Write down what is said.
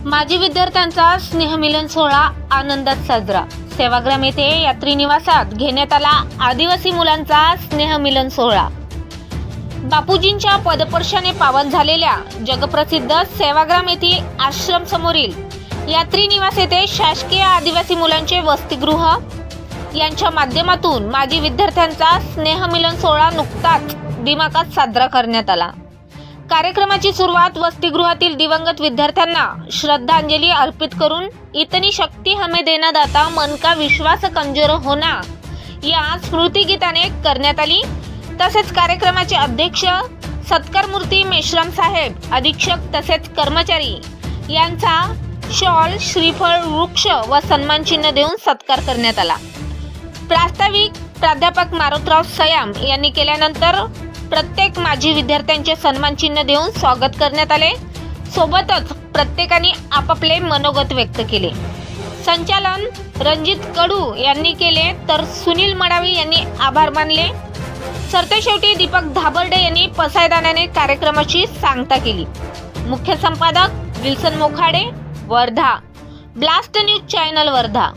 माजी विद्यार्थ्यांचा स्नेहमिलन सोहळा आनंदात साजरा। सेवाग्राम येथे यात्री निवासात घेण्यात आला आदिवासी मुलांचा स्नेहमिलन सोहळा। बापूजींच्या पदस्पर्शाने पावन झालेल्या जगप्रसिद्ध सेवाग्राम येथील आश्रम समोरील यात्री निवास येथे शासकीय आदिवासी मुलांचे वसतिगृह यांच्या माध्यमातून माजी विद्यार्थ्यांचा स्नेहमिलन सोहळा नुकताच दिमाखात साजरा करण्यात आला। कार्यक्रमाची सुरुवात वसतिगृहातील दिवंगत विद्यार्थ्यांना श्रद्धांजली अर्पित करून इतनी शक्ति हमें देना दाता मन का विश्वास कमजोर होना या स्मृती गीताने करण्यात आली। तसेच कार्यक्रमाचे अध्यक्ष सत्कारमूर्ती मेश्राम साहेब अधीक्षक तसेच कर्मचारी यांचा शॉल श्रीफळ वृक्ष व सन्मान चिन्ह देऊन सत्कार करण्यात आला। प्रास्ताविक प्राध्यापक मारुतराव सयाम यांनी केल्यानंतर प्रत्येक माजी विद्यार्थ्यांचे सन्मान चिन्ह देऊन स्वागत करण्यात आले। सोबतच प्रत्येकाने आपापले मनोगत व्यक्त केले। संचालन रणजित कडू यांनी केले तर सुनील मडावी यांनी आभार मानले। सरतेशेवटी दीपक धाबर्डे यांनी पसायदानाने कार्यक्रमाची सांगता केली। मुख्य संपादक Wilson Mokhade, Wardha. Blast news channel, Wardha.